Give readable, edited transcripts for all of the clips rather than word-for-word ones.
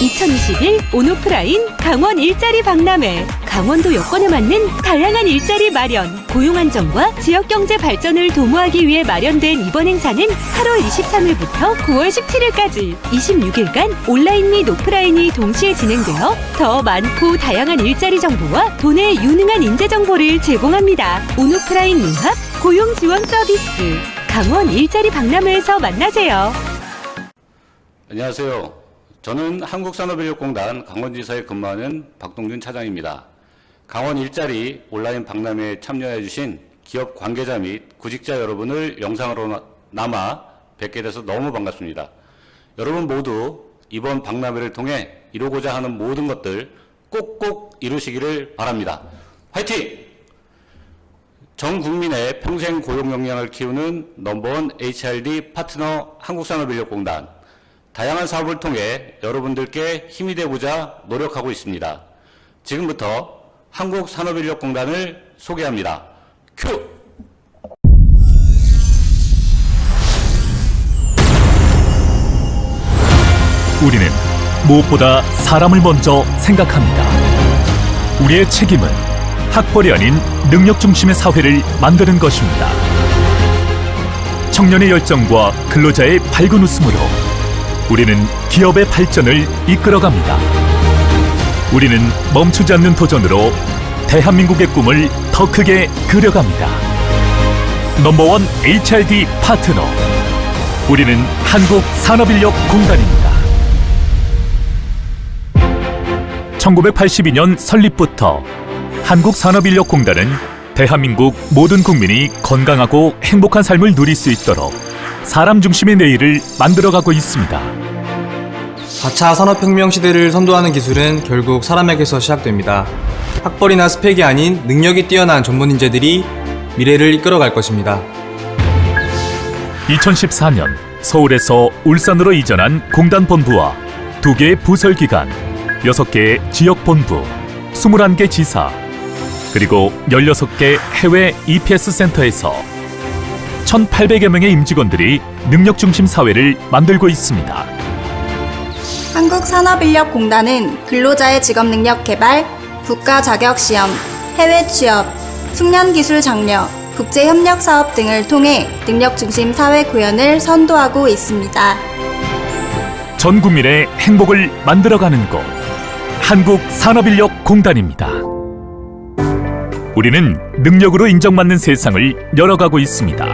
2021 온오프라인 강원 일자리 박람회. 강원도 여건에 맞는 다양한 일자리 마련, 고용 안정과 지역 경제 발전을 도모하기 위해 마련된 이번 행사는 8월 23일부터 9월 17일까지 26일간 온라인 및 오프라인이 동시에 진행되어 더 많고 다양한 일자리 정보와 돈의 유능한 인재 정보를 제공합니다. 온오프라인 융합 고용 지원 서비스. 강원 일자리 박람회에서 만나세요. 안녕하세요. 저는 한국산업인력공단 강원지사에 근무하는 박동준 차장입니다. 강원 일자리 온라인 박람회에 참여해 주신 기업 관계자 및 구직자 여러분을 영상으로 남아 뵙게 돼서 너무 반갑습니다. 여러분 모두 이번 박람회를 통해 이루고자 하는 모든 것들 꼭꼭 이루시기를 바랍니다. 화이팅! 전 국민의 평생 고용 역량을 키우는 넘버원 HRD 파트너 한국산업인력공단. 다양한 사업을 통해 여러분들께 힘이 되고자 노력하고 있습니다. 지금부터 한국산업인력공단을 소개합니다. 큐! 우리는 무엇보다 사람을 먼저 생각합니다. 우리의 책임은 학벌이 아닌 능력 중심의 사회를 만드는 것입니다. 청년의 열정과 근로자의 밝은 웃음으로 우리는 기업의 발전을 이끌어갑니다. 우리는 멈추지 않는 도전으로 대한민국의 꿈을 더 크게 그려갑니다. 넘버원 HRD 파트너. 우리는 한국산업인력공단입니다. 1982년 설립부터 한국산업인력공단은 대한민국 모든 국민이 건강하고 행복한 삶을 누릴 수 있도록 사람 중심의 내일을 만들어가고 있습니다. 4차 산업혁명 시대를 선도하는 기술은 결국 사람에게서 시작됩니다. 학벌이나 스펙이 아닌 능력이 뛰어난 전문 인재들이 미래를 이끌어갈 것입니다. 2014년 서울에서 울산으로 이전한 공단 본부와 2개의 부설기관, 6개의 지역본부, 21개 지사, 그리고 16개 해외 EPS 센터에서 1,800여 명의 임직원들이 능력 중심 사회를 만들고 있습니다. 한국산업인력공단은 근로자의 직업능력 개발, 국가자격시험, 해외 취업, 숙련기술 장려, 국제협력사업 등을 통해 능력 중심 사회 구현을 선도하고 있습니다. 전 국민의 행복을 만들어가는 곳, 한국산업인력공단입니다. 우리는 능력으로 인정받는 세상을 열어가고 있습니다.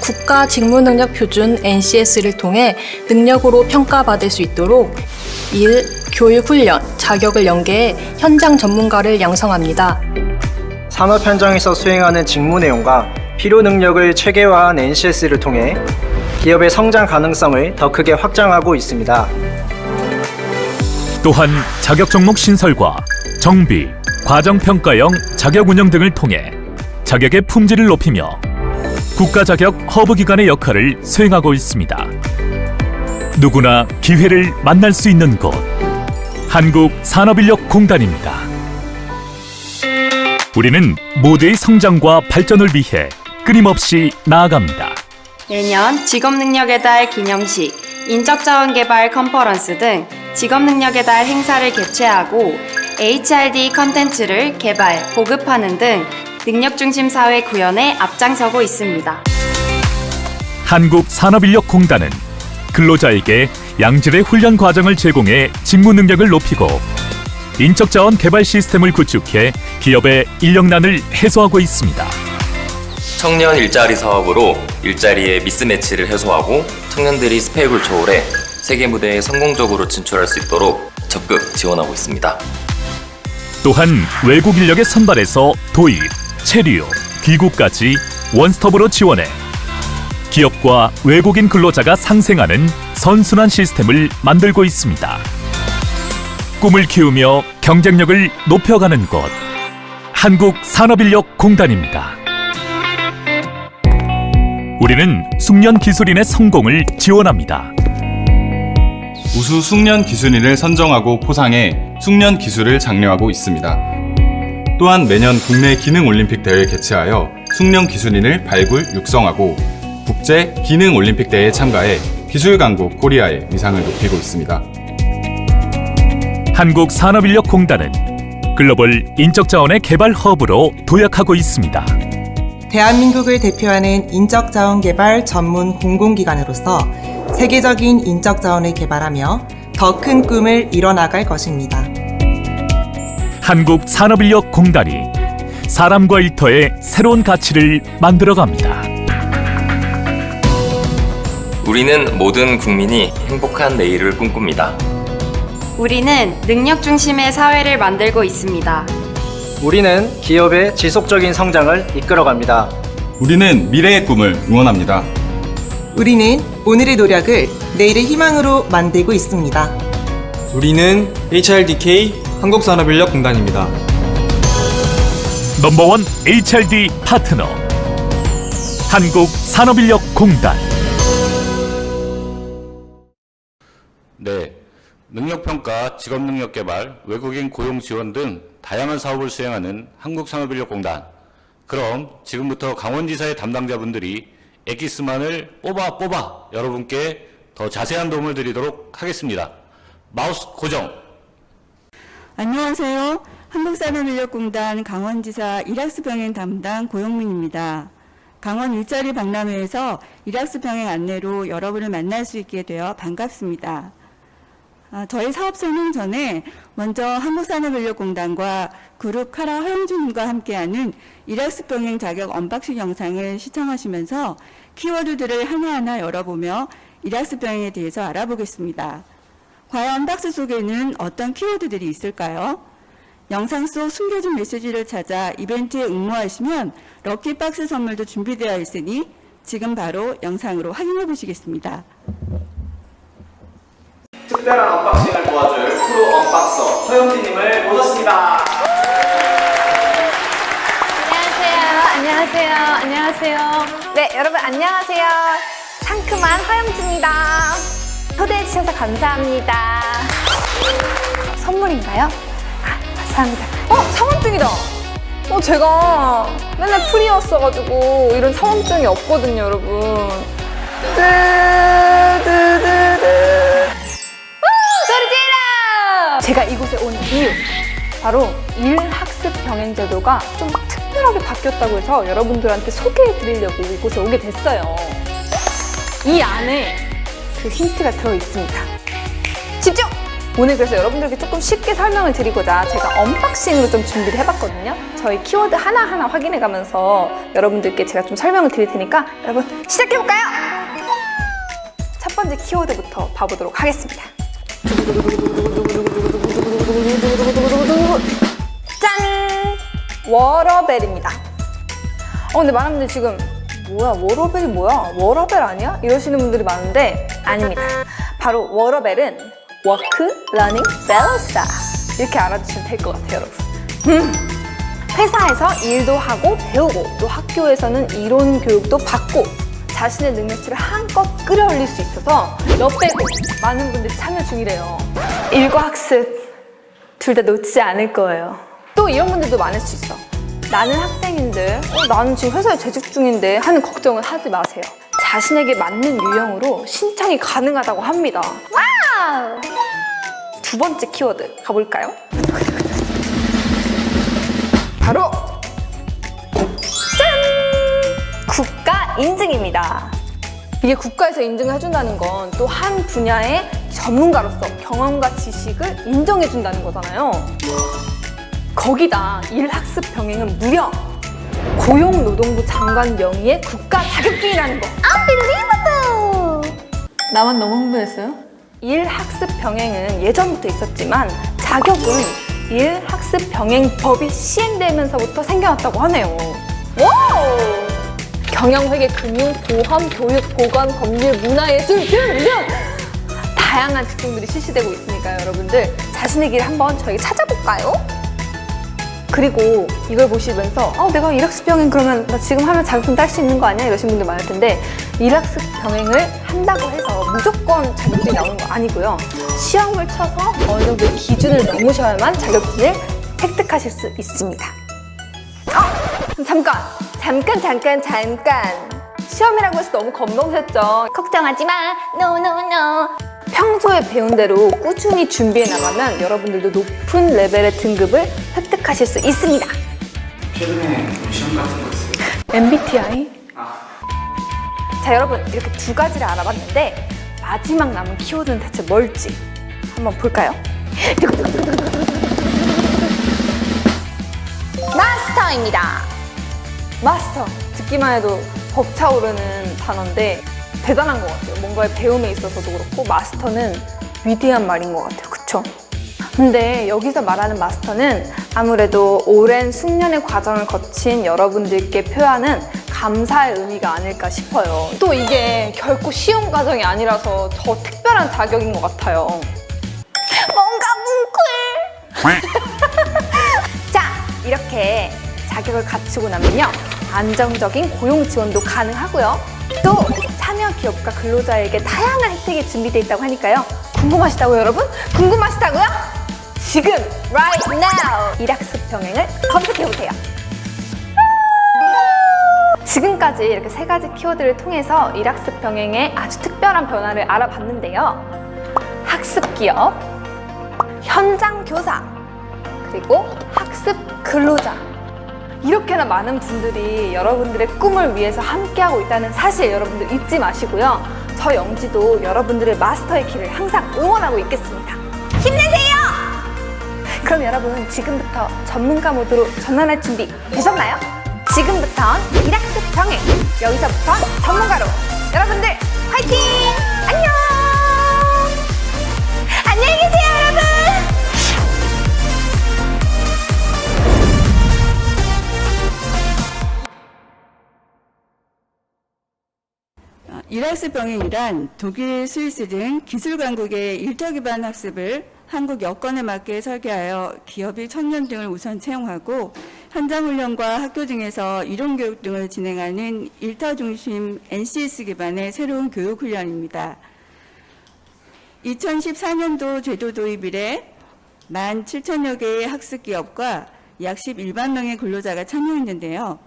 국가 직무능력 표준 NCS를 통해 능력으로 평가받을 수 있도록 일, 교육 훈련, 자격을 연계해 현장 전문가를 양성합니다. 산업 현장에서 수행하는 직무 내용과 필요 능력을 체계화한 NCS를 통해 기업의 성장 가능성을 더 크게 확장하고 있습니다. 또한 자격 종목 신설과 정비, 과정평가형 자격 운영 등을 통해 자격의 품질을 높이며 국가자격 허브기관의 역할을 수행하고 있습니다. 누구나 기회를 만날 수 있는 곳, 한국산업인력공단입니다. 우리는 모두의 성장과 발전을 위해 끊임없이 나아갑니다. 내년 직업능력의 달 기념식, 인적자원개발 컨퍼런스 등 직업능력의 달 행사를 개최하고 HRD 컨텐츠를 개발, 보급하는 등 능력중심 사회 구현에 앞장서고 있습니다. 한국산업인력공단은 근로자에게 양질의 훈련 과정을 제공해 직무 능력을 높이고 인적자원 개발 시스템을 구축해 기업의 인력난을 해소하고 있습니다. 청년 일자리 사업으로 일자리의 미스매치를 해소하고 청년들이 스펙을 초월해 세계 무대에 성공적으로 진출할 수 있도록 적극 지원하고 있습니다. 또한 외국 인력의 선발에서 도입, 체류, 귀국까지 원스톱으로 지원해 기업과 외국인 근로자가 상생하는 선순환 시스템을 만들고 있습니다. 꿈을 키우며 경쟁력을 높여가는 곳, 한국산업인력공단입니다. 우리는 숙련 기술인의 성공을 지원합니다. 우수 숙련 기술인을 선정하고 포상해 숙련 기술을 장려하고 있습니다. 또한 매년 국내 기능올림픽 대회를 개최하여 숙련 기술인을 발굴, 육성하고 국제 기능올림픽 대회에 참가해 기술강국 코리아의 위상을 높이고 있습니다. 한국산업인력공단은 글로벌 인적자원의 개발 허브로 도약하고 있습니다. 대한민국을 대표하는 인적자원개발 전문 공공기관으로서 세계적인 인적자원을 개발하며 더 큰 꿈을 이뤄나갈 것입니다. 한국산업인력공단이 사람과 일터의 새로운 가치를 만들어갑니다. 우리는 모든 국민이 행복한 내일을 꿈꿉니다. 우리는 능력 중심의 사회를 만들고 있습니다. 우리는 기업의 지속적인 성장을 이끌어갑니다. 우리는 미래의 꿈을 응원합니다. 우리는 오늘의 노력을 내일의 희망으로 만들고 있습니다. 우리는 HRDK 한국산업인력공단입니다. 넘버원 HRD 파트너 한국산업인력공단. 네, 능력평가, 직업능력개발, 외국인 고용 지원 등 다양한 사업을 수행하는 한국산업인력공단. 그럼 지금부터 강원지사의 담당자분들이 엑기스만을 뽑아 여러분께 더 자세한 도움을 드리도록 하겠습니다. 마우스 고정. 안녕하세요. 한국산업인력공단 강원지사 일학습 병행 담당 고용민입니다. 강원 일자리 박람회에서 일학습 병행 안내로 여러분을 만날 수 있게 되어 반갑습니다. 저희 사업 설명 전에 먼저 한국산업인력공단과 그룹 카라 허영준과 함께하는 일학습 병행 자격 언박싱 영상을 시청하시면서 키워드들을 하나하나 열어보며 일학습 병행에 대해서 알아보겠습니다. 과연 박스 속에는 어떤 키워드들이 있을까요? 영상 속 숨겨진 메시지를 찾아 이벤트에 응모하시면 럭키박스 선물도 준비되어 있으니 지금 바로 영상으로 확인해 보시겠습니다. 특별한 언박싱을 도와줄 프로 언박서 허영진님을 모셨습니다. 안녕하세요. 네, 여러분 안녕하세요. 상큼한 허영진입니다. 초대해주셔서 감사합니다. 선물인가요? 감사합니다. 사원증이다. 제가 맨날 프리였어가지고 이런 사원증이 없거든요, 여러분. 소리 질러! 제가 이곳에 온 이유, 바로 일학습 병행 제도가 좀 특별하게 바뀌었다고 해서 여러분들한테 소개해드리려고 이곳에 오게 됐어요. 이 안에 그 힌트가 들어있습니다. 집중! 오늘 그래서 여러분들께 조금 쉽게 설명을 드리고자 제가 언박싱으로 좀 준비를 해봤거든요. 저희 키워드 하나하나 확인해가면서 여러분들께 제가 좀 설명을 드릴 테니까 여러분 시작해볼까요? 첫 번째 키워드부터 봐보도록 하겠습니다. 짠! 워러벨입니다. 근데 많은 분들이 지금 뭐야, 워러벨이 뭐야? 워러벨 아니야? 이러시는 분들이 많은데 아닙니다. 바로 워러벨은 워크, 러닝, 밸런스다. 이렇게 알아두시면 될 것 같아요, 여러분. 회사에서 일도 하고 배우고 또 학교에서는 이론 교육도 받고 자신의 능력치를 한껏 끌어올릴 수 있어서 엿빼고 많은 분들이 참여 중이래요. 일과 학습 둘 다 놓치지 않을 거예요. 또 이런 분들도 많을 수 있어. 나는 학생인데 나는 지금 회사에 재직 중인데 하는 걱정은 하지 마세요. 자신에게 맞는 유형으로 신청이 가능하다고 합니다. 와우! 두 번째 키워드 가볼까요? 바로 짠! 국가 인증입니다. 이게 국가에서 인증을 해준다는 건 또 한 분야의 전문가로서 경험과 지식을 인정해준다는 거잖아요. 거기다 일학습 병행은 무려 고용노동부 장관 명의의 국가 자격증이라는 거. Unbelievable! 나만 너무 흥분했어요? 일학습 병행은 예전부터 있었지만 자격은 일학습병행법이 시행되면서부터 생겨났다고 하네요. 와우! 경영회계, 금융, 보험, 교육, 보건, 법률, 문화예술 등 다양한 직종들이 실시되고 있으니까요. 여러분들 자신의 길을 한번 저희 찾아볼까요? 그리고 이걸 보시면서 내가 일학습 병행 그러면 나 지금 하면 자격증 딸 수 있는 거 아니야? 이러신 분들 많을 텐데 일학습 병행을 한다고 해서 무조건 자격증이 나오는 거 아니고요. 시험을 쳐서 어느 정도 기준을 넘으셔야만 자격증을 획득하실 수 있습니다. 잠깐! 시험이라고 해서 너무 겁먹으셨죠? 걱정하지 마! No. 평소에 배운 대로 꾸준히 준비해 나가면 여러분들도 높은 레벨의 등급을 획득하실 수 있습니다. 최근에 시험 같은 거 있어요? MBTI? 자, 여러분 이렇게 두 가지를 알아봤는데 마지막 남은 키워드는 대체 뭘지 한번 볼까요? 마스터입니다. 마스터, 듣기만 해도 벅차오르는 단어인데 대단한 것 같아요. 뭔가의 배움에 있어서도 그렇고 마스터는 위대한 말인 것 같아요. 그쵸? 근데 여기서 말하는 마스터는 아무래도 오랜 숙련의 과정을 거친 여러분들께 표하는 감사의 의미가 아닐까 싶어요. 또 이게 결코 쉬운 과정이 아니라서 더 특별한 자격인 것 같아요. 뭔가 뭉클! 자, 이렇게 자격을 갖추고 나면요, 안정적인 고용 지원도 가능하고요. 또 참여 기업과 근로자에게 다양한 혜택이 준비되어 있다고 하니까요. 궁금하시다고요, 여러분? 궁금하시다고요? 지금 right now 일학습 병행을 검색해보세요. 지금까지 이렇게 세 가지 키워드를 통해서 일학습 병행의 아주 특별한 변화를 알아봤는데요. 학습 기업, 현장 교사, 그리고 학습 근로자, 이렇게나 많은 분들이 여러분들의 꿈을 위해서 함께하고 있다는 사실 여러분들 잊지 마시고요. 저 영지도 여러분들의 마스터의 길을 항상 응원하고 있겠습니다. 힘내세요! 그럼 여러분 지금부터 전문가 모드로 전환할 준비 되셨나요? 지금부턴 일학습 병행, 여기서부터 전문가로 여러분들 화이팅! 안녕! 안녕히 계세요, 여러분! 일학습 병행이란 독일, 스위스 등 기술 강국의 일터 기반 학습을 한국 여건에 맞게 설계하여 기업이 청년 등을 우선 채용하고 현장 훈련과 학교 등에서 이론 교육 등을 진행하는 일터 중심 NCS 기반의 새로운 교육 훈련입니다. 2014년도 제도 도입 이래 17,000여 개의 학습 기업과 약 11만 명의 근로자가 참여했는데요.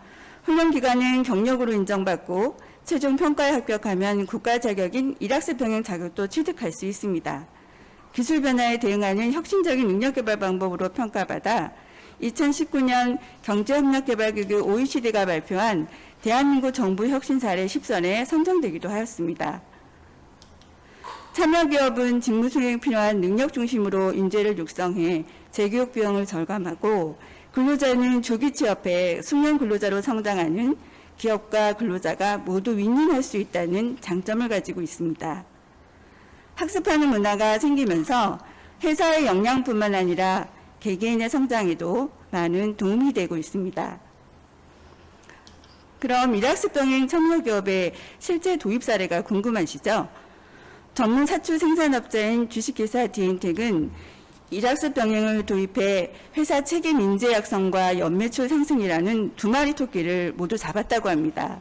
훈련 기간은 경력으로 인정받고 최종 평가에 합격하면 국가 자격인 일학습 병행 자격도 취득할 수 있습니다. 기술 변화에 대응하는 혁신적인 능력 개발 방법으로 평가받아 2019년 경제협력개발기구 OECD가 발표한 대한민국 정부 혁신 사례 10선에 선정되기도 하였습니다. 참여기업은 직무 수행에 필요한 능력 중심으로 인재를 육성해 재교육 비용을 절감하고 근로자는 조기 취업해 숙련 근로자로 성장하는 기업과 근로자가 모두 윈윈할 수 있다는 장점을 가지고 있습니다. 학습하는 문화가 생기면서 회사의 역량뿐만 아니라 개개인의 성장에도 많은 도움이 되고 있습니다. 그럼 일학습 병행 참여기업의 실제 도입 사례가 궁금하시죠? 전문 사출 생산업자인 주식회사 디엔텍은 일학습 병행을 도입해 회사 책임 인재 약성과 연매출 상승이라는 두 마리 토끼를 모두 잡았다고 합니다.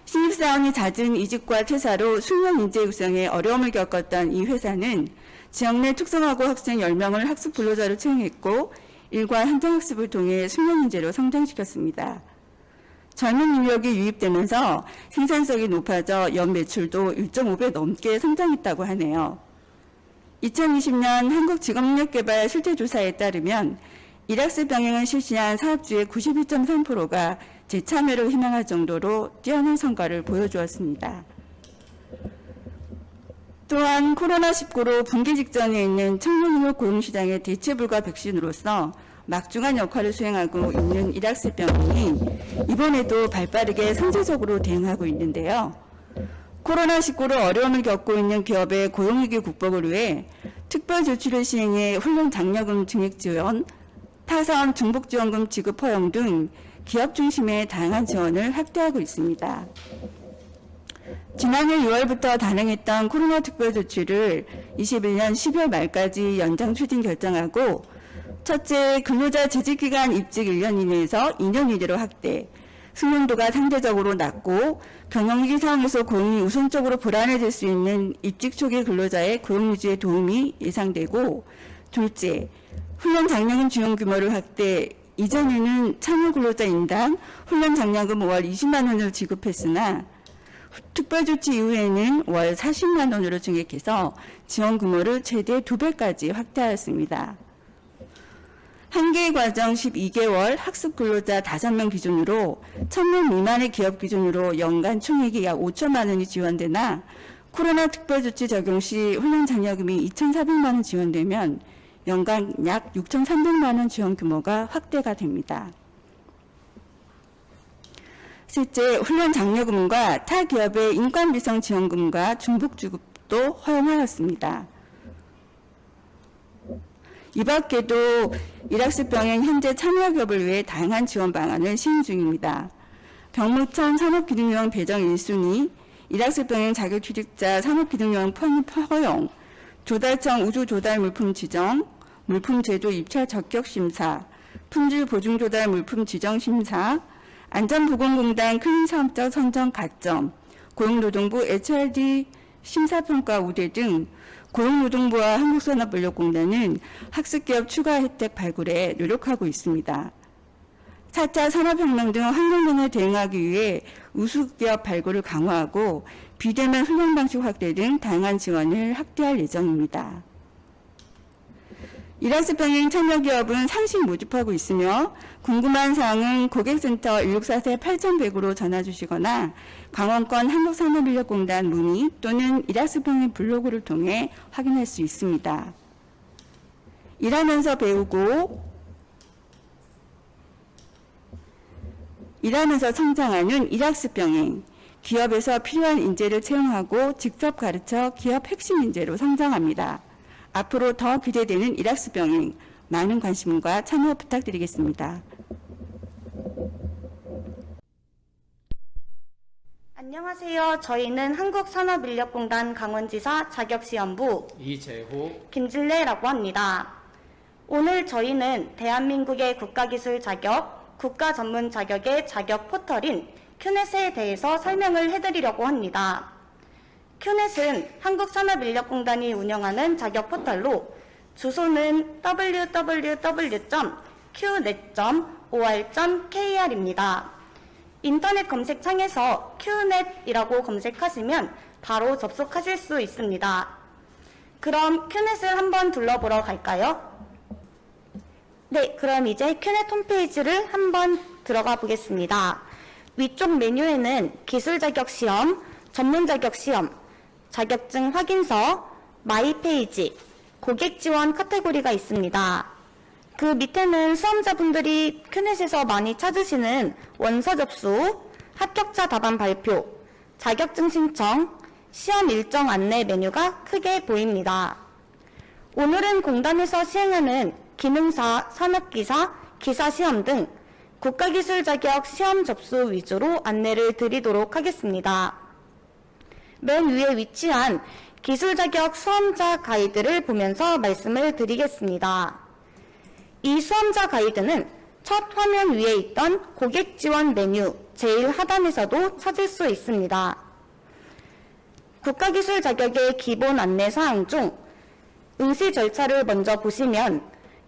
신입사원이 잦은 이직과 퇴사로 숙련 인재 육성에 어려움을 겪었던 이 회사는 지역 내 특성화고 학생 10명을 학습 근로자로 채용했고 일괄 현장학습을 통해 숙련 인재로 성장시켰습니다. 젊은 인력이 유입되면서 생산성이 높아져 연매출도 1.5배 넘게 성장했다고 하네요. 2020년 한국직업능력개발 실태조사에 따르면 일학습 병행을 실시한 사업주의 92.3%가 재참여를 희망할 정도로 뛰어난 성과를 보여주었습니다. 또한 코로나19로 붕괴 직전에 있는 청년인력 고용시장의 대체불가 백신으로서 막중한 역할을 수행하고 있는 일학습 병행이 이번에도 발빠르게 선제적으로 대응하고 있는데요. 코로나19로 어려움을 겪고 있는 기업의 고용위기 극복을 위해 특별 조치를 시행해 훈련 장려금 증액 지원, 타선 중복지원금 지급 허용 등 기업 중심의 다양한 지원을 확대하고 있습니다. 지난해 6월부터 단행했던 코로나 특별 조치를 21년 12월 말까지 연장 추진 결정하고 첫째, 근로자 재직기간 입직 1년 이내에서 2년 이내로 확대, 숙련도가 상대적으로 낮고 경영위기 상황에서 고용이 우선적으로 불안해질 수 있는 입직 초기 근로자의 고용 유지에 도움이 예상되고 둘째, 훈련 장려금 지원 규모를 확대, 이전에는 참여 근로자 인당 훈련 장려금 5월 20만 원을 지급했으나 특별조치 이후에는 월 40만 원으로 증액해서 지원 규모를 최대 2배까지 확대하였습니다. 한개 과정 12개월 학습 근로자 5명 기준으로 1,000명 미만의 기업 기준으로 연간 총액이 약 5천만 원이 지원되나 코로나 특별조치 적용 시 훈련 장려금이 2,400만 원 지원되면 연간 약 6,300만 원 지원 규모가 확대가 됩니다. 실제 훈련 장려금과 타 기업의 인건비성 지원금과 중복 지급도 허용하였습니다. 이 밖에도 일학습 병행 현재 참여 기업을 위해 다양한 지원 방안을 시행 중입니다. 병무청 산업기능요원 배정 1순위, 일학습 병행 자격취득자 산업기능요원 편입 허용, 조달청 우주조달 물품 지정, 물품 제조 입찰 적격 심사, 품질 보증 조달 물품 지정 심사, 안전보건공단 클린사업자 선정 가점, 고용노동부 HRD 심사평가 우대 등 고용노동부와 한국산업인력공단은 학습기업 추가 혜택 발굴에 노력하고 있습니다. 4차 산업혁명 등 환경변화에 대응하기 위해 우수기업 발굴을 강화하고 비대면 훈련 방식 확대 등 다양한 지원을 확대할 예정입니다. 일학습 병행 참여기업은 상시 모집하고 있으며 궁금한 사항은 고객센터 164-8100으로 전화 주시거나 강원권 한국산업인력공단 문의 또는 일학습 병행 블로그를 통해 확인할 수 있습니다. 일하면서 배우고 일하면서 성장하는 일학습 병행, 기업에서 필요한 인재를 채용하고 직접 가르쳐 기업 핵심 인재로 성장합니다. 앞으로 더 기대되는 일학습 병행, 많은 관심과 참여 부탁드리겠습니다. 안녕하세요. 저희는 한국산업인력공단 강원지사 자격시험부 이재호, 김진래라고 합니다. 오늘 저희는 대한민국의 국가기술 자격, 국가전문 자격의 자격 포털인 큐넷에 대해서 설명을 해드리려고 합니다. 큐넷은 한국산업인력공단이 운영하는 자격 포털로 주소는 www.qnet.or.kr입니다. 인터넷 검색창에서 큐넷이라고 검색하시면 바로 접속하실 수 있습니다. 그럼 큐넷을 한번 둘러보러 갈까요? 네, 그럼 이제 큐넷 홈페이지를 한번 들어가 보겠습니다. 위쪽 메뉴에는 기술 자격 시험, 전문 자격 시험, 자격증 확인서, 마이 페이지, 고객 지원 카테고리가 있습니다. 그 밑에는 수험자분들이 큐넷에서 많이 찾으시는 원서 접수, 합격자 답안 발표, 자격증 신청, 시험 일정 안내 메뉴가 크게 보입니다. 오늘은 공단에서 시행하는 기능사, 산업기사, 기사시험 등 국가기술 자격 시험 접수 위주로 안내를 드리도록 하겠습니다. 맨 위에 위치한 기술 자격 수험자 가이드를 보면서 말씀을 드리겠습니다. 이 수험자 가이드는 첫 화면 위에 있던 고객 지원 메뉴 제일 하단에서도 찾을 수 있습니다. 국가기술 자격의 기본 안내 사항 중 응시 절차를 먼저 보시면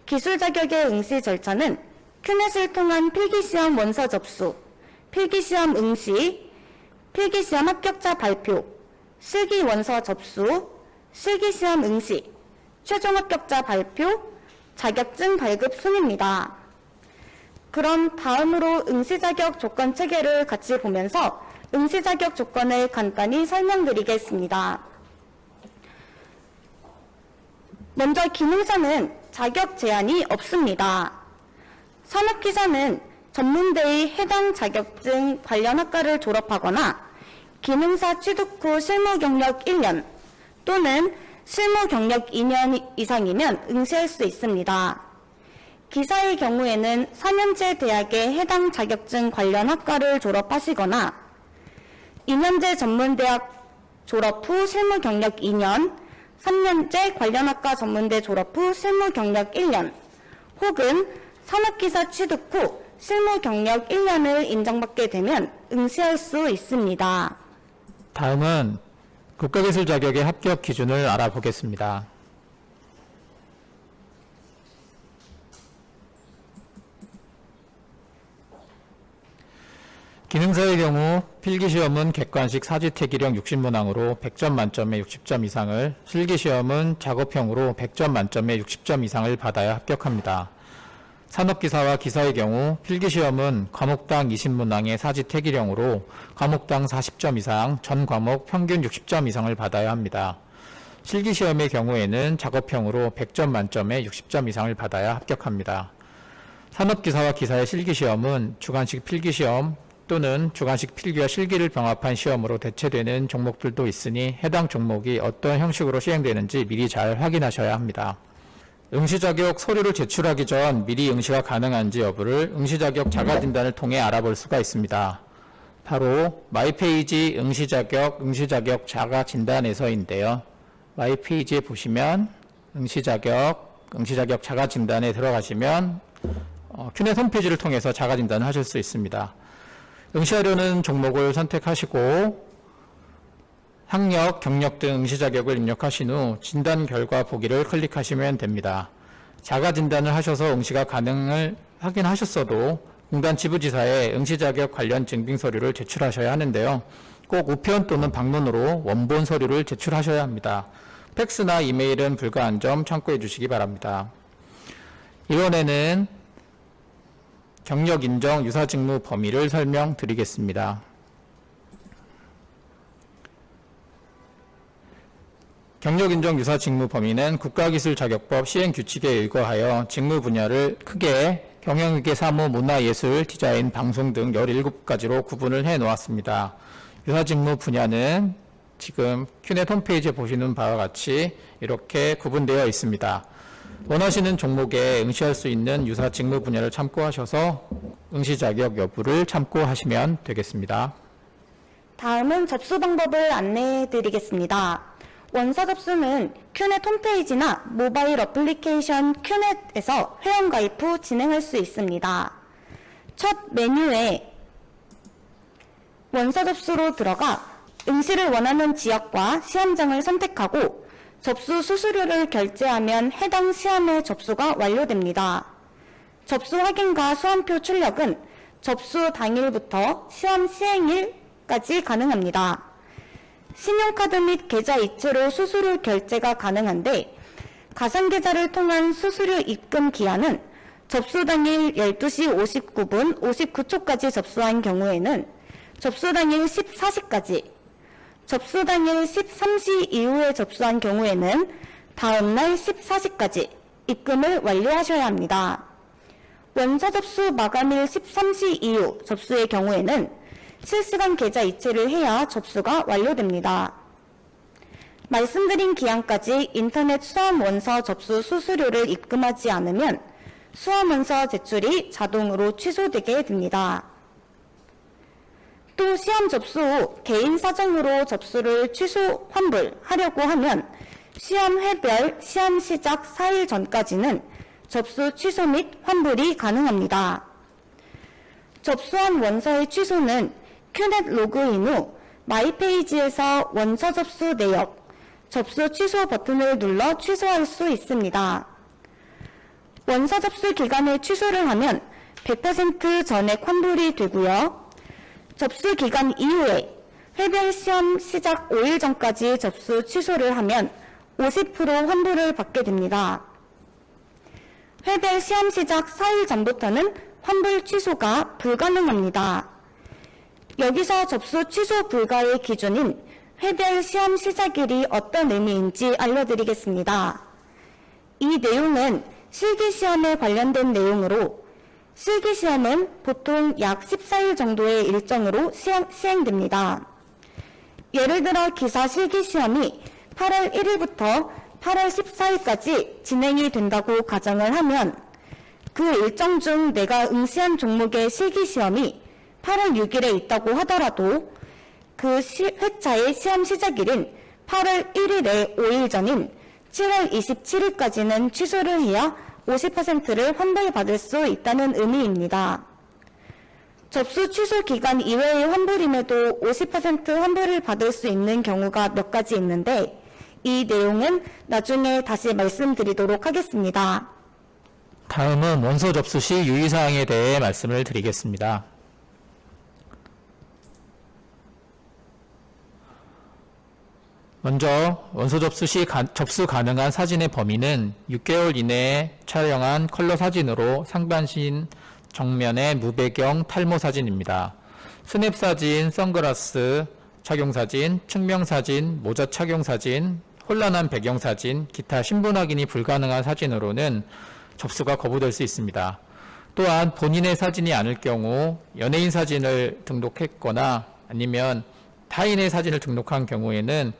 기술 자격의 응시 절차는 큐넷을 통한 필기시험 원서 접수, 필기시험 응시, 필기시험 합격자 발표, 실기 원서 접수, 실기시험 응시, 최종 합격자 발표, 자격증 발급 순입니다. 그럼 다음으로 응시 자격 조건 체계를 같이 보면서 응시 자격 조건을 간단히 설명드리겠습니다. 먼저 기능사는 자격 제한이 없습니다. 산업기사는 전문대의 해당 자격증 관련 학과를 졸업하거나 기능사 취득 후 실무 경력 1년 또는 실무 경력 2년 이상이면 응시할 수 있습니다. 기사의 경우에는 4년제 대학의 해당 자격증 관련 학과를 졸업하시거나 2년제 전문대학 졸업 후 실무 경력 2년, 3년제 관련 학과 전문대 졸업 후 실무 경력 1년, 혹은 산업기사 취득 후 실무 경력 1년을 인정받게 되면 응시할 수 있습니다. 다음은 국가기술 자격의 합격 기준을 알아보겠습니다. 기능사의 경우 필기시험은 객관식 사지태기령 60문항으로 100점 만점에 60점 이상을, 실기시험은 작업형으로 100점 만점에 60점 이상을 받아야 합격합니다. 산업기사와 기사의 경우 필기시험은 과목당 20문항의 사지태기령으로 과목당 40점 이상, 전 과목 평균 60점 이상을 받아야 합니다. 실기시험의 경우에는 작업형으로 100점 만점에 60점 이상을 받아야 합격합니다. 산업기사와 기사의 실기시험은 주관식 필기시험 또는 주관식 필기와 실기를 병합한 시험으로 대체되는 종목들도 있으니 해당 종목이 어떤 형식으로 시행되는지 미리 잘 확인하셔야 합니다. 응시자격 서류를 제출하기 전 미리 응시가 가능한지 여부를 응시자격 자가진단을 통해 알아볼 수가 있습니다. 바로 마이페이지 응시자격 자가진단에서인데요. 마이페이지에 보시면 응시자격 자가진단에 들어가시면 큐넷 홈페이지를 통해서 자가진단을 하실 수 있습니다. 응시하려는 종목을 선택하시고 학력, 경력 등 응시 자격을 입력하신 후 진단 결과 보기를 클릭하시면 됩니다. 자가진단을 하셔서 응시가 가능을 확인하셨어도 공단 지부지사에 응시 자격 관련 증빙 서류를 제출하셔야 하는데요. 꼭 우편 또는 방문으로 원본 서류를 제출하셔야 합니다. 팩스나 이메일은 불가한 점 참고해 주시기 바랍니다. 이번에는 경력 인정 유사 직무 범위를 설명드리겠습니다. 경력 인정 유사 직무 범위는 국가기술자격법 시행규칙에 의거하여 직무 분야를 크게 경영위계, 사무, 문화, 예술, 디자인, 방송 등 17가지로 구분을 해 놓았습니다. 유사 직무 분야는 지금 큐넷 홈페이지에 보시는 바와 같이 이렇게 구분되어 있습니다. 원하시는 종목에 응시할 수 있는 유사 직무 분야를 참고하셔서 응시 자격 여부를 참고하시면 되겠습니다. 다음은 접수 방법을 안내해 드리겠습니다. 원서 접수는 큐넷 홈페이지나 모바일 어플리케이션 큐넷에서 회원 가입 후 진행할 수 있습니다. 첫 메뉴에 원서 접수로 들어가 응시를 원하는 지역과 시험장을 선택하고 접수 수수료를 결제하면 해당 시험의 접수가 완료됩니다. 접수 확인과 수험표 출력은 접수 당일부터 시험 시행일까지 가능합니다. 신용카드 및 계좌 이체로 수수료 결제가 가능한데 가상계좌를 통한 수수료 입금 기한은 접수 당일 12시 59분 59초까지 접수한 경우에는 접수 당일 14시까지, 접수 당일 13시 이후에 접수한 경우에는 다음날 14시까지 입금을 완료하셔야 합니다. 원서 접수 마감일 13시 이후 접수의 경우에는 실시간 계좌 이체를 해야 접수가 완료됩니다. 말씀드린 기한까지 인터넷 수험 원서 접수 수수료를 입금하지 않으면 수험 원서 제출이 자동으로 취소되게 됩니다. 또 시험 접수 후 개인 사정으로 접수를 취소 환불하려고 하면 시험 회별 시험 시작 4일 전까지는 접수 취소 및 환불이 가능합니다. 접수한 원서의 취소는 큐넷 로그인 후 마이페이지에서 원서 접수 내역, 접수 취소 버튼을 눌러 취소할 수 있습니다. 원서 접수 기간에 취소를 하면 100% 전액 환불이 되고요. 접수 기간 이후에 회별 시험 시작 5일 전까지 접수 취소를 하면 50% 환불을 받게 됩니다. 회별 시험 시작 4일 전부터는 환불 취소가 불가능합니다. 여기서 접수 취소 불가의 기준인 회별 시험 시작일이 어떤 의미인지 알려드리겠습니다. 이 내용은 실기시험에 관련된 내용으로 실기시험은 보통 약 14일 정도의 일정으로 시행됩니다. 예를 들어 기사 실기시험이 8월 1일부터 8월 14일까지 진행이 된다고 가정을 하면 그 일정 중 내가 응시한 종목의 실기시험이 8월 6일에 있다고 하더라도 그 회차의 시험 시작일인 8월 1일의 5일 전인 7월 27일까지는 취소를 해야 50%를 환불받을 수 있다는 의미입니다. 접수 취소 기간 이외의 환불임에도 50% 환불을 받을 수 있는 경우가 몇 가지 있는데 이 내용은 나중에 다시 말씀드리도록 하겠습니다. 다음은 원서 접수 시 유의사항에 대해 말씀을 드리겠습니다. 먼저 원서 접수 시 접수 가능한 사진의 범위는 6개월 이내에 촬영한 컬러 사진으로 상반신 정면의 무배경 탈모 사진입니다. 스냅 사진, 선글라스 착용 사진, 측명 사진, 모자 착용 사진, 혼란한 배경 사진, 기타 신분 확인이 불가능한 사진으로는 접수가 거부될 수 있습니다. 또한 본인의 사진이 아닐 경우 연예인 사진을 등록했거나 아니면 타인의 사진을 등록한 경우에는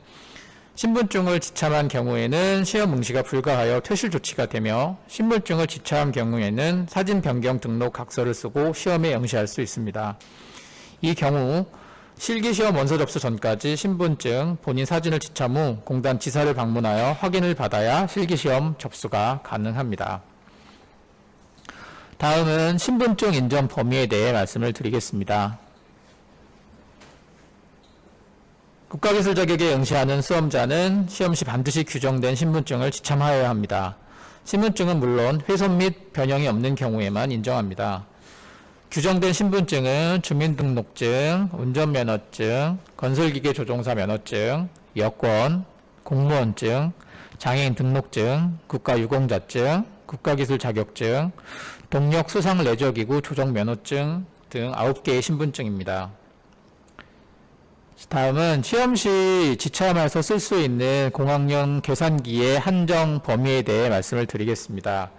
신분증을 지참한 경우에는 시험 응시가 불가하여 퇴실 조치가 되며 신분증을 지참한 경우에는 사진 변경 등록 각서를 쓰고 시험에 응시할 수 있습니다. 이 경우 실기시험 원서 접수 전까지 신분증, 본인 사진을 지참 후 공단 지사를 방문하여 확인을 받아야 실기시험 접수가 가능합니다. 다음은 신분증 인정 범위에 대해 말씀을 드리겠습니다. 국가기술 자격에 응시하는 수험자는 시험 시 반드시 규정된 신분증을 지참하여야 합니다. 신분증은 물론 훼손 및 변형이 없는 경우에만 인정합니다. 규정된 신분증은 주민등록증, 운전면허증, 건설기계 조종사 면허증, 여권, 공무원증, 장애인 등록증, 국가유공자증, 국가기술 자격증, 동력 수상 레저기구 조종 면허증 등 9개의 신분증입니다. 다음은 시험 시 지참해서 쓸 수 있는 공학용 계산기의 한정 범위에 대해 말씀을 드리겠습니다.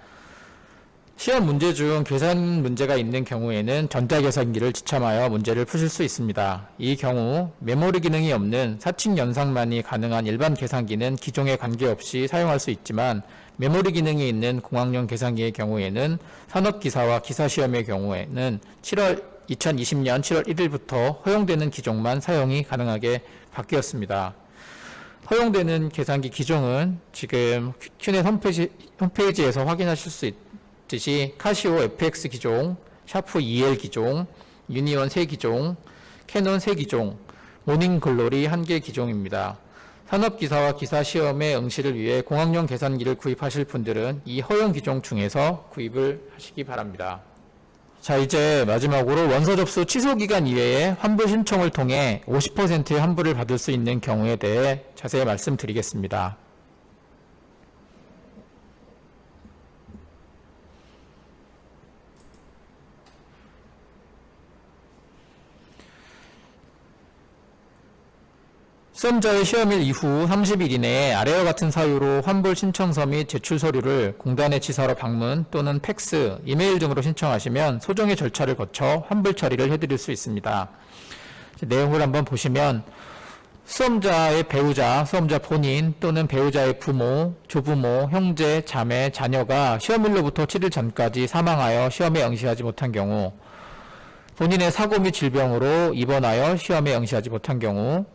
시험 문제 중 계산 문제가 있는 경우에는 전자계산기를 지참하여 문제를 푸실 수 있습니다. 이 경우 메모리 기능이 없는 사칙 연상만이 가능한 일반 계산기는 기종에 관계없이 사용할 수 있지만 메모리 기능이 있는 공학용 계산기의 경우에는 산업기사와 기사시험의 경우에는 2020년 7월 1일부터 허용되는 기종만 사용이 가능하게 바뀌었습니다. 허용되는 계산기 기종은 지금 큐넷 홈페이지에서 확인하실 수 있듯이 카시오 FX 기종, 샤프 EL 기종, 유니온 3기종, 캐논 3기종, 모닝글로리 1개 기종입니다. 산업기사와 기사시험의 응시를 위해 공학용 계산기를 구입하실 분들은 이 허용 기종 중에서 구입을 하시기 바랍니다. 자, 이제 마지막으로 원서 접수 취소 기간 이외에 환불 신청을 통해 50%의 환불을 받을 수 있는 경우에 대해 자세히 말씀드리겠습니다. 수험자의 시험일 이후 30일 이내에 아래와 같은 사유로 환불 신청서 및 제출 서류를 공단의 지사로 방문 또는 팩스, 이메일 등으로 신청하시면 소정의 절차를 거쳐 환불 처리를 해드릴 수 있습니다. 내용을 한번 보시면 수험자의 배우자, 수험자 본인 또는 배우자의 부모, 조부모, 형제, 자매, 자녀가 시험일로부터 7일 전까지 사망하여 시험에 응시하지 못한 경우, 본인의 사고 및 질병으로 입원하여 시험에 응시하지 못한 경우,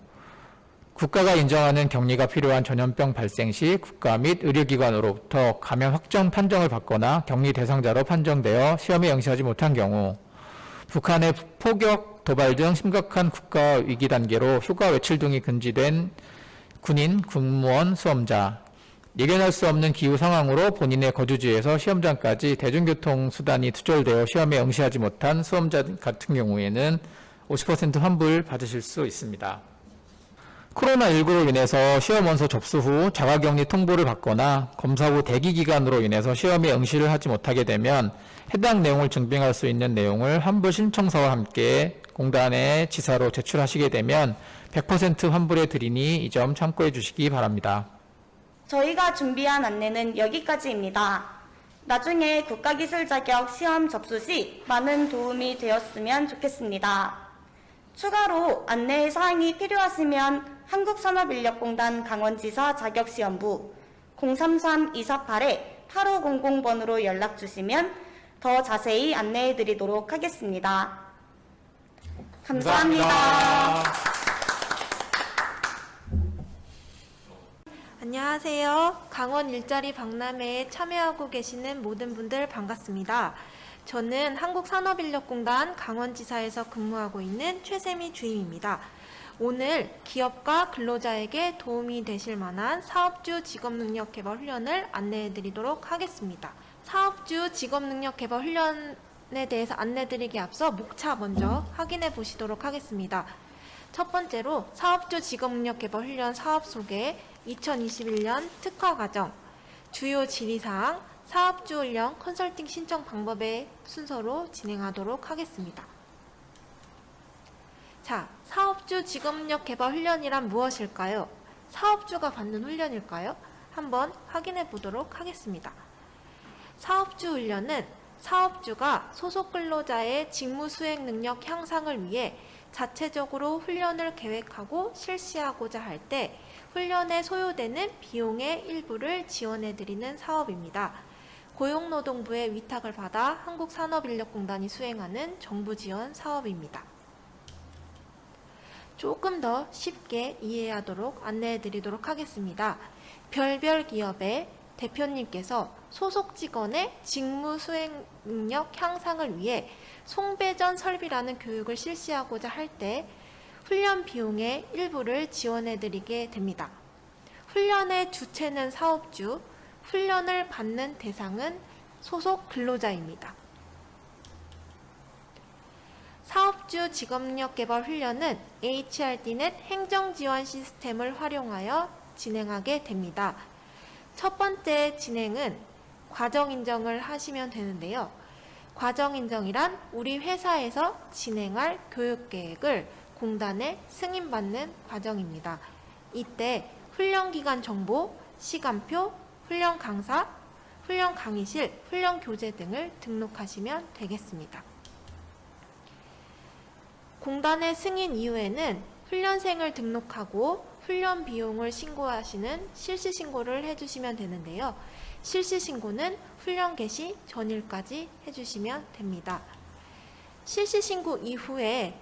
국가가 인정하는 격리가 필요한 전염병 발생 시 국가 및 의료기관으로부터 감염 확정 판정을 받거나 격리 대상자로 판정되어 시험에 응시하지 못한 경우, 북한의 포격, 도발 등 심각한 국가 위기 단계로 휴가 외출 등이 금지된 군인, 군무원, 수험자, 예견할 수 없는 기후 상황으로 본인의 거주지에서 시험장까지 대중교통 수단이 투절되어 시험에 응시하지 못한 수험자 같은 경우에는 50% 환불 받으실 수 있습니다. 코로나19로 인해서 시험 원서 접수 후 자가격리 통보를 받거나 검사 후 대기 기간으로 인해서 시험에 응시를 하지 못하게 되면 해당 내용을 증빙할 수 있는 내용을 환불 신청서와 함께 공단의 지사로 제출하시게 되면 100% 환불해 드리니 이 점 참고해 주시기 바랍니다. 저희가 준비한 안내는 여기까지입니다. 나중에 국가기술 자격 시험 접수 시 많은 도움이 되었으면 좋겠습니다. 추가로 안내 사항이 필요하시면 한국산업인력공단 강원지사 자격시험부 033-248-8500번으로 연락 주시면 더 자세히 안내해 드리도록 하겠습니다. 감사합니다. 안녕하세요. 강원 일자리 박람회에 참여하고 계시는 모든 분들 반갑습니다. 저는 한국산업인력공단 강원지사에서 근무하고 있는 최세미 주임입니다. 오늘 기업과 근로자에게 도움이 되실 만한 사업주 직업능력 개발 훈련을 안내해 드리도록 하겠습니다. 사업주 직업능력 개발 훈련에 대해서 안내 드리기 앞서 목차 먼저 확인해 보시도록 하겠습니다. 첫 번째로 사업주 직업능력개발 훈련 사업 소개 2021년 특화과정, 주요 질의사항, 사업주 훈련 컨설팅 신청 방법의 순서로 진행하도록 하겠습니다. 자, 사업주 직업능력개발 훈련이란 무엇일까요? 사업주가 받는 훈련일까요? 한번 확인해 보도록 하겠습니다. 사업주 훈련은 사업주가 소속 근로자의 직무 수행 능력 향상을 위해 자체적으로 훈련을 계획하고 실시하고자 할 때 훈련에 소요되는 비용의 일부를 지원해드리는 사업입니다. 고용노동부의 위탁을 받아 한국산업인력공단이 수행하는 정부 지원 사업입니다. 조금 더 쉽게 이해하도록 안내해드리도록 하겠습니다. 별별 기업의 대표님께서 소속 직원의 직무 수행 능력 향상을 위해 송배전 설비라는 교육을 실시하고자 할 때 훈련 비용의 일부를 지원해드리게 됩니다. 훈련의 주체는 사업주, 훈련을 받는 대상은 소속 근로자입니다. 사업주 직업능력개발 훈련은 HRDnet 행정지원 시스템을 활용하여 진행하게 됩니다. 첫 번째 진행은 과정인정을 하시면 되는데요. 과정인정이란 우리 회사에서 진행할 교육계획을 공단에 승인받는 과정입니다. 이때 훈련기간 정보, 시간표, 훈련 강사, 훈련 강의실, 훈련 교재 등을 등록하시면 되겠습니다. 공단의 승인 이후에는 훈련생을 등록하고 훈련 비용을 신고하시는 실시신고를 해주시면 되는데요. 실시신고는 훈련 개시 전일까지 해주시면 됩니다. 실시신고 이후에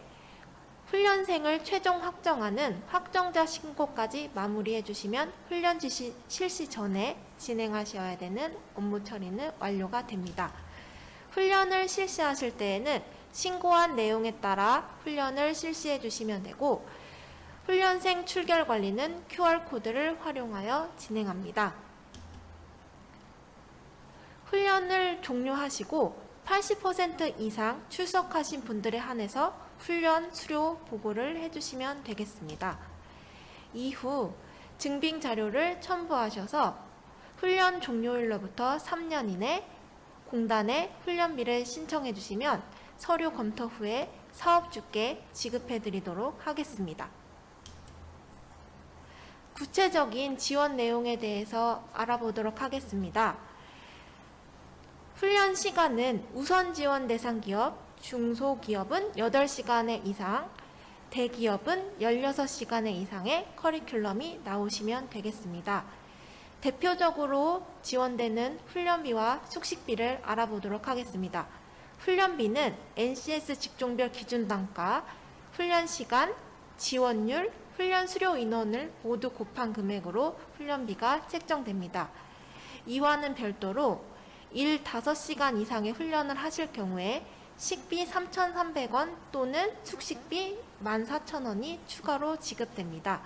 훈련생을 최종 확정하는 확정자 신고까지 마무리해 주시면 훈련 지시 실시 전에 진행하셔야 되는 업무 처리는 완료가 됩니다. 훈련을 실시하실 때에는 신고한 내용에 따라 훈련을 실시해 주시면 되고 훈련생 출결 관리는 QR코드를 활용하여 진행합니다. 훈련을 종료하시고 80% 이상 출석하신 분들에 한해서 훈련 수료 보고를 해주시면 되겠습니다. 이후 증빙 자료를 첨부하셔서 훈련 종료일로부터 3년 이내 공단에 훈련비를 신청해 주시면 서류 검토 후에 사업주께 지급해 드리도록 하겠습니다. 구체적인 지원 내용에 대해서 알아보도록 하겠습니다. 훈련 시간은 우선 지원 대상 기업, 중소기업은 8시간의 이상, 대기업은 16시간의 이상의 커리큘럼이 나오시면 되겠습니다. 대표적으로 지원되는 훈련비와 숙식비를 알아보도록 하겠습니다. 훈련비는 NCS 직종별 기준 단가, 훈련 시간, 지원율, 훈련 수료 인원을 모두 곱한 금액으로 훈련비가 책정됩니다. 이와는 별도로 일 5시간 이상의 훈련을 하실 경우에 식비 3,300원 또는 숙식비 14,000원이 추가로 지급됩니다.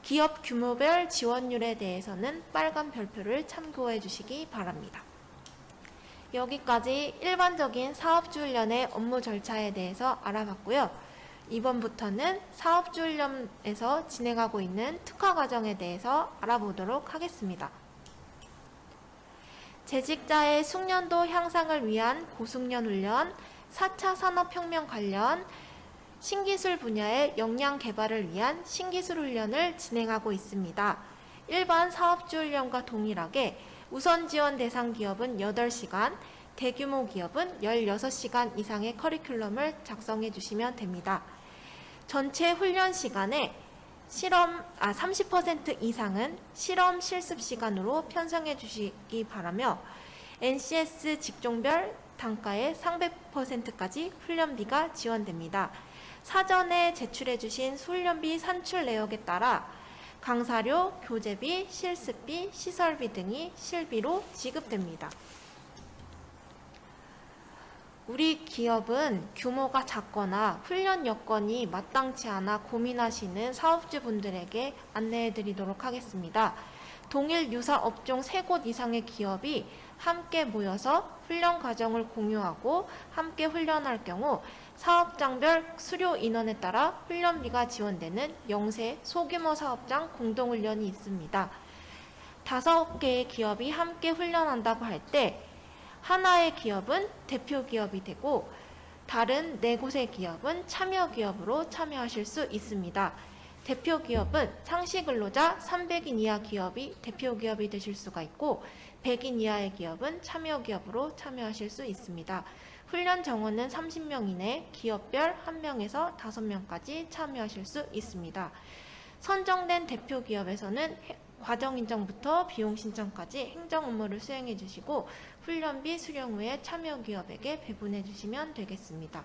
기업 규모별 지원율에 대해서는 빨간 별표를 참고해 주시기 바랍니다. 여기까지 일반적인 사업주 훈련의 업무 절차에 대해서 알아봤고요. 이번부터는 사업주 훈련에서 진행하고 있는 특화 과정에 대해서 알아보도록 하겠습니다. 재직자의 숙련도 향상을 위한 고숙련 훈련, 4차 산업혁명 관련 신기술 분야의 역량 개발을 위한 신기술 훈련을 진행하고 있습니다. 일반 사업주 훈련과 동일하게 우선 지원 대상 기업은 8시간, 대규모 기업은 16시간 이상의 커리큘럼을 작성해 주시면 됩니다. 전체 훈련 시간에 30% 이상은 실험 실습 시간으로 편성해 주시기 바라며 NCS 직종별 단가의 300%까지 훈련비가 지원됩니다. 사전에 제출해 주신 훈련비 산출 내역에 따라 강사료, 교재비, 실습비, 시설비 등이 실비로 지급됩니다. 우리 기업은 규모가 작거나 훈련 여건이 마땅치 않아 고민하시는 사업주분들에게 안내해 드리도록 하겠습니다. 동일 유사 업종 3곳 이상의 기업이 함께 모여서 훈련 과정을 공유하고 함께 훈련할 경우 사업장별 수료 인원에 따라 훈련비가 지원되는 영세 소규모 사업장 공동훈련이 있습니다. 5개의 기업이 함께 훈련한다고 할 때 하나의 기업은 대표 기업이 되고 다른 4곳의 기업은 참여 기업으로 참여하실 수 있습니다. 대표 기업은 상시 근로자 300인 이하 기업이 대표 기업이 되실 수가 있고 100인 이하의 기업은 참여 기업으로 참여하실 수 있습니다. 훈련 정원은 30명 이내, 기업별 1명에서 5명까지 참여하실 수 있습니다. 선정된 대표 기업에서는 과정 인정부터 비용 신청까지 행정 업무를 수행해 주시고 훈련비 수령 후에 참여 기업에게 배분해 주시면 되겠습니다.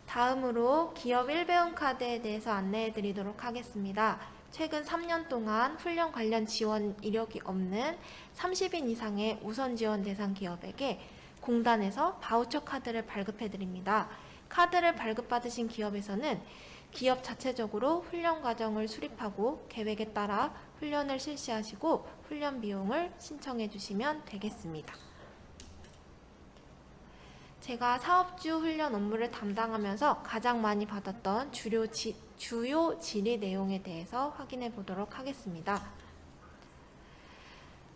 다음으로 기업 1배움 카드에 대해서 안내해 드리도록 하겠습니다. 최근 3년 동안 훈련 관련 지원 이력이 없는 30인 이상의 우선 지원 대상 기업에게 공단에서 바우처 카드를 발급해 드립니다. 카드를 발급받으신 기업에서는 기업 자체적으로 훈련 과정을 수립하고 계획에 따라 훈련을 실시하시고 훈련 비용을 신청해 주시면 되겠습니다. 제가 사업주 훈련 업무를 담당하면서 가장 많이 받았던 주요 질의 내용에 대해서 확인해 보도록 하겠습니다.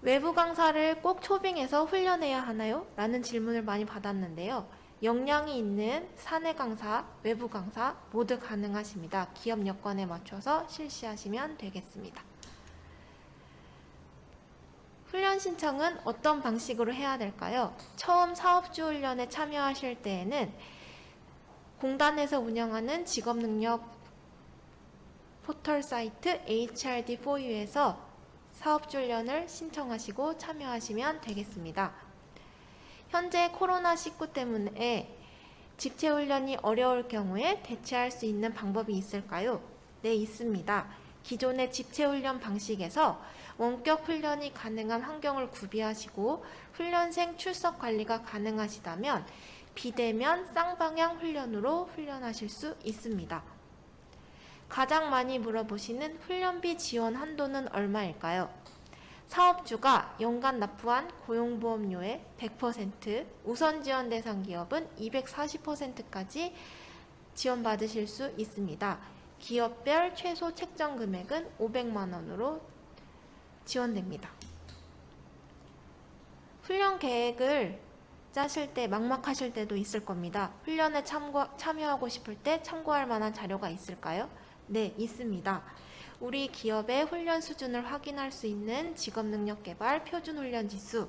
외부 강사를 꼭 초빙해서 훈련해야 하나요? 라는 질문을 많이 받았는데요. 역량이 있는 사내 강사, 외부 강사 모두 가능하십니다. 기업 여건에 맞춰서 실시하시면 되겠습니다. 훈련 신청은 어떤 방식으로 해야 될까요? 처음 사업주 훈련에 참여하실 때에는 공단에서 운영하는 직업능력 포털 사이트 HRD4U에서 사업주 훈련을 신청하시고 참여하시면 되겠습니다. 현재 코로나19 때문에 집체 훈련이 어려울 경우에 대체할 수 있는 방법이 있을까요? 네, 있습니다. 기존의 집체 훈련 방식에서 원격 훈련이 가능한 환경을 구비하시고 훈련생 출석 관리가 가능하시다면 비대면 쌍방향 훈련으로 훈련하실 수 있습니다. 가장 많이 물어보시는 훈련비 지원 한도는 얼마일까요? 사업주가 연간 납부한 고용보험료의 100%, 우선 지원 대상 기업은 240%까지 지원받으실 수 있습니다. 기업별 최소 책정 금액은 500만 원으로 지원됩니다. 훈련 계획을 짜실 때 막막하실 때도 있을 겁니다. 훈련에 참여하고 싶을 때 참고할 만한 자료가 있을까요? 네, 있습니다. 우리 기업의 훈련 수준을 확인할 수 있는 직업능력개발 표준훈련지수,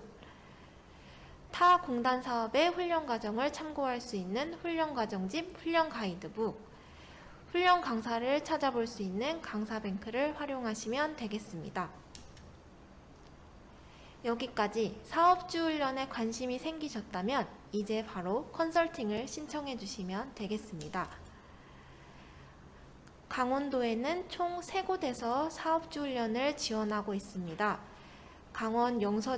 타 공단 사업의 훈련 과정을 참고할 수 있는 훈련과정집 훈련 가이드북, 훈련 강사를 찾아볼 수 있는 강사뱅크를 활용하시면 되겠습니다. 여기까지 사업주 훈련에 관심이 생기셨다면 이제 바로 컨설팅을 신청해 주시면 되겠습니다. 강원도에는 총 3곳에서 사업주 훈련을 지원하고 있습니다. 강원 영서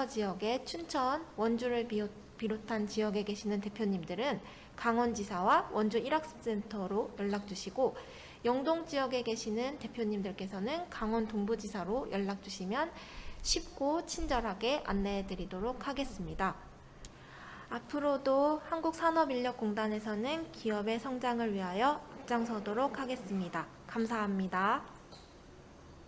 지역의 춘천, 원주를 비롯한 지역에 계시는 대표님들은 강원지사와 원주 일학습센터로 연락주시고 영동 지역에 계시는 대표님들께서는 강원 동부지사로 연락주시면 쉽고 친절하게 안내해 드리도록 하겠습니다. 앞으로도 한국산업인력공단에서는 기업의 성장을 위하여 앞장서도록 하겠습니다. 감사합니다.